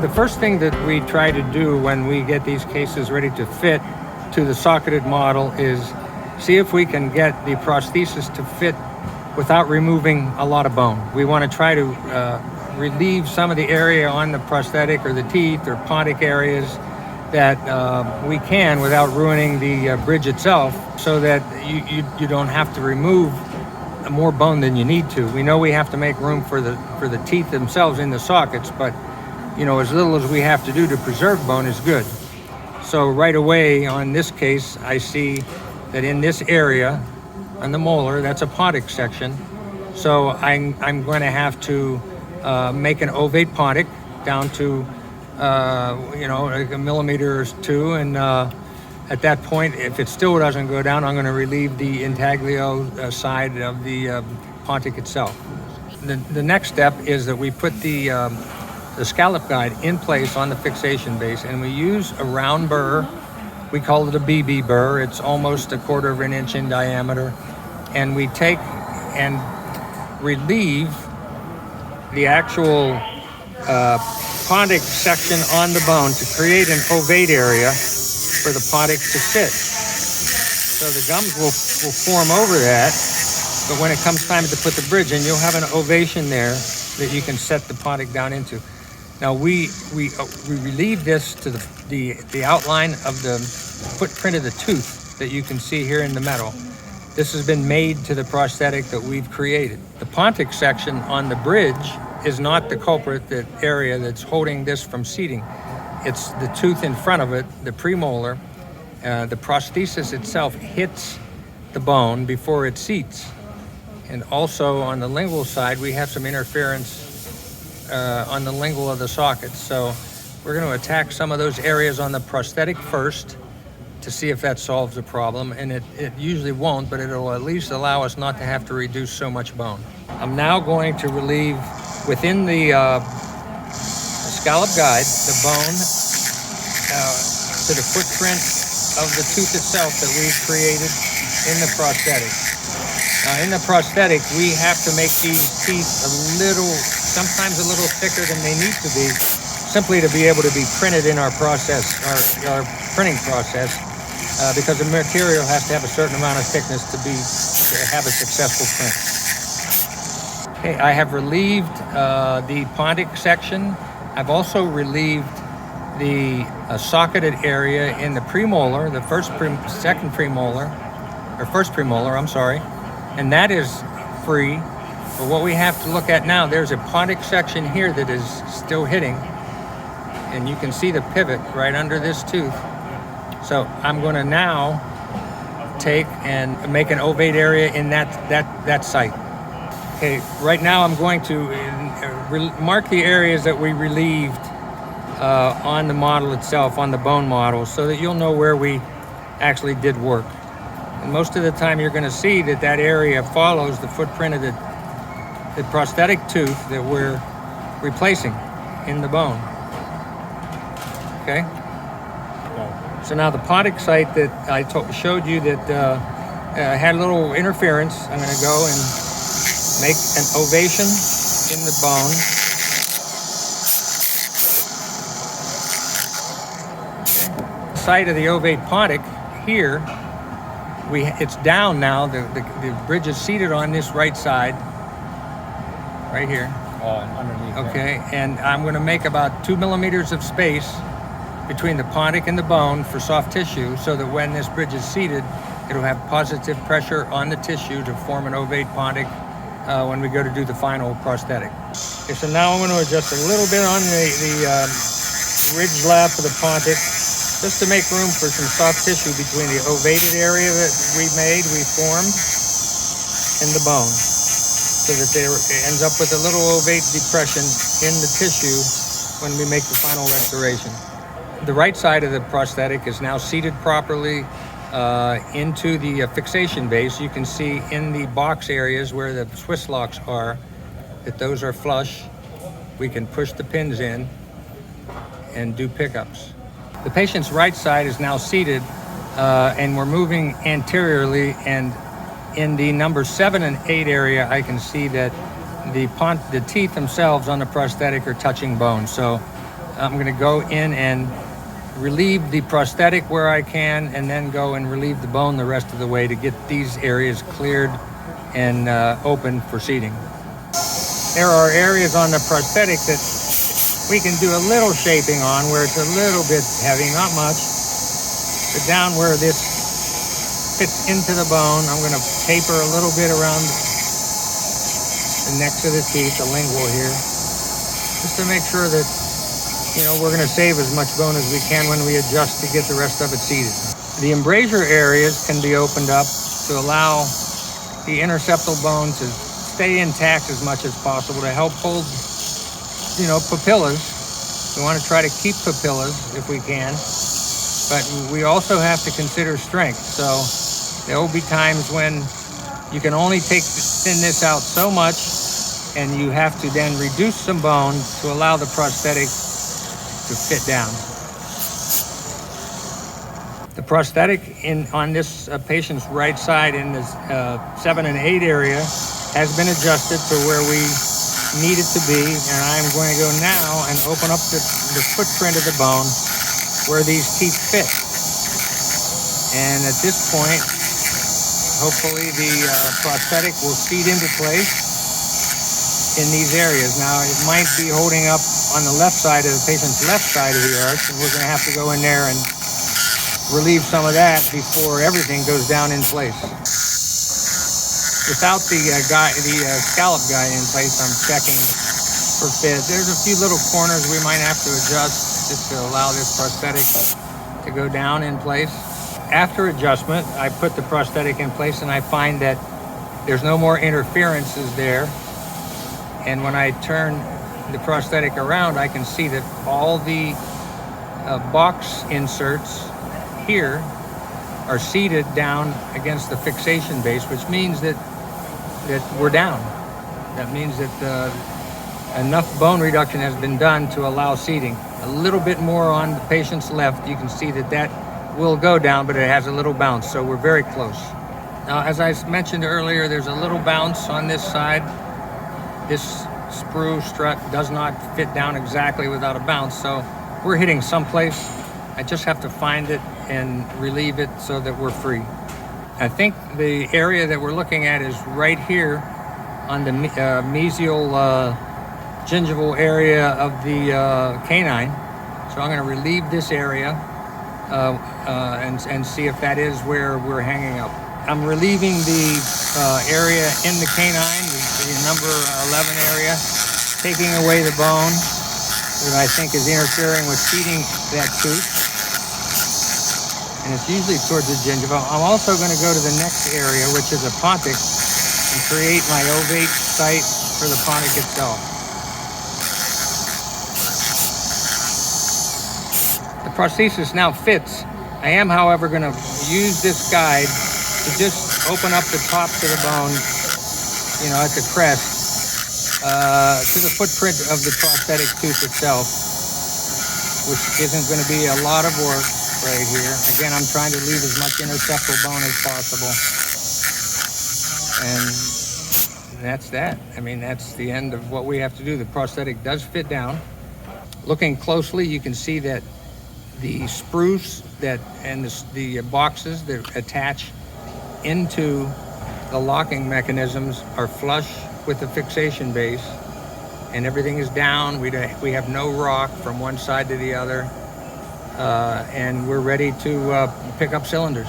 The first thing that we try to do when we get these cases ready to fit to the socketed model is see if we can get the prosthesis to fit without removing a lot of bone. We want to try to relieve some of the area on the prosthetic or the teeth or pontic areas that we can without ruining the bridge itself, so that you don't have to remove more bone than you need to. We know we have to make room for the teeth themselves in the sockets, but as little as we have to do to preserve bone is good. So right away on this case, I see that in this area on the molar, that's a pontic section. So I'm going to have to make an ovate pontic down to like a millimeter or two, and at that point, if it still doesn't go down, I'm going to relieve the intaglio side of the pontic itself. The next step is that we put the scallop guide in place on the fixation base, and we use a round burr. We call it a BB burr. It's almost 1/4 of an inch in diameter, and we take and relieve the actual pontic section on the bone to create an ovate area for the pontic to fit. So the gums will form over that, but when it comes time to put the bridge in, you'll have an ovation there that you can set the pontic down into. Now we relieve this to the outline of the footprint of the tooth that you can see here in the metal. This has been made to the prosthetic that we've created. The pontic section on the bridge is not the culprit, that area that's holding this from seating. It's the tooth in front of it, the premolar. The prosthesis itself hits the bone before it seats. And also on the lingual side, we have some interference on the lingual of the socket. So we're going to attack some of those areas on the prosthetic first to see if that solves the problem. And it usually won't, but it'll at least allow us not to have to reduce so much bone. I'm now going to relieve within the scallop guide, the bone to the footprint of the tooth itself that we've created in the prosthetic. Now in the prosthetic, we have to make these teeth sometimes a little thicker than they need to be, simply to be able to be printed in our process, our printing process, because the material has to have a certain amount of thickness to have a successful print. Okay, I have relieved the pontic section. I've also relieved the socketed area in the premolar, the first premolar, and that is free. But what we have to look at now, there's a pontic section here that is still hitting, and you can see the pivot right under this tooth. So I'm going to now take and make an ovate area in that site. Okay, right now I'm going to mark the areas that we relieved on the model itself, on the bone model, so that you'll know where we actually did work. And most of the time you're going to see that area follows the footprint of the prosthetic tooth that we're replacing in the bone. Okay? So now the pontic site that I showed you that had a little interference, I'm going to go and make an ovation in the bone. Okay. The site of the ovate pontic here, it's down now. The bridge is seated on this right side, right here. Underneath. Okay, and I'm going to make about 2 millimeters of space between the pontic and the bone for soft tissue, so that when this bridge is seated, it'll have positive pressure on the tissue to form an ovate pontic when we go to do the final prosthetic. Okay, so now I'm going to adjust a little bit on the ridge lap of the pontic, just to make room for some soft tissue between the ovated area that we formed, and the bone, so that there ends up with a little ovate depression in the tissue when we make the final restoration. The right side of the prosthetic is now seated properly into the fixation base. You can see in the box areas where the Swiss locks are, that those are flush. We can push the pins in and do pickups. The patient's right side is now seated, and we're moving anteriorly, and in the number 7 and 8 area, I can see that the teeth themselves on the prosthetic are touching bone. So I'm going to go in and relieve the prosthetic where I can, and then go and relieve the bone the rest of the way to get these areas cleared and open for seating. There are areas on the prosthetic that we can do a little shaping on where it's a little bit heavy, not much, but down where this fits into the bone, I'm going to taper a little bit around the necks of the teeth, the lingual here, just to make sure that we're going to save as much bone as we can when we adjust to get the rest of it seated. The embrasure areas can be opened up to allow the interseptal bone to stay intact as much as possible to help hold, papillas. We want to try to keep papillas if we can, but we also have to consider strength. So there will be times when you can only thin this out so much, and you have to then reduce some bone to allow the prosthetic to fit down. The prosthetic on this patient's right side in this 7 and 8 area has been adjusted to where we need it to be, and I'm going to go now and open up the footprint of the bone where these teeth fit. And at this point, hopefully the prosthetic will seat into place in these areas. Now, it might be holding up on the left side of the patient's left side of the arch, and we're going to have to go in there and relieve some of that before everything goes down in place. Without the scallop guide in place, I'm checking for fit. There's a few little corners we might have to adjust just to allow this prosthetic to go down in place. After adjustment, I put the prosthetic in place, and I find that there's no more interferences there. And when I turn the prosthetic around, I can see that all the box inserts here are seated down against the fixation base, which means that we're down. That means that enough bone reduction has been done to allow seating. A little bit more on the patient's left. You can see that will go down, but it has a little bounce, so we're very close. Now, as I mentioned earlier, there's a little bounce on this side. This sprue strut does not fit down exactly without a bounce, so we're hitting someplace. I just have to find it and relieve it so that we're free. I think the area that we're looking at is right here on the mesial gingival area of the canine. So I'm going to relieve this area and see if that is where we're hanging up. I'm relieving the area in the canine, the number 11 area, taking away the bone that I think is interfering with feeding that tooth. And it's usually towards the gingiva. I'm also going to go to the next area, which is a pontic, and create my ovate site for the pontic itself. The prosthesis now fits. I am, however, going to use this guide to just open up the top to the bone, at the crest, to the footprint of the prosthetic tooth itself, which isn't going to be a lot of work right here. Again, I'm trying to leave as much interseptal bone as possible. And that's that. That's the end of what we have to do. The prosthetic does fit down. Looking closely, you can see that the spruce and the boxes that attach into the locking mechanisms are flush with the fixation base, and everything is down. We have no rock from one side to the other, and we're ready to pick up cylinders.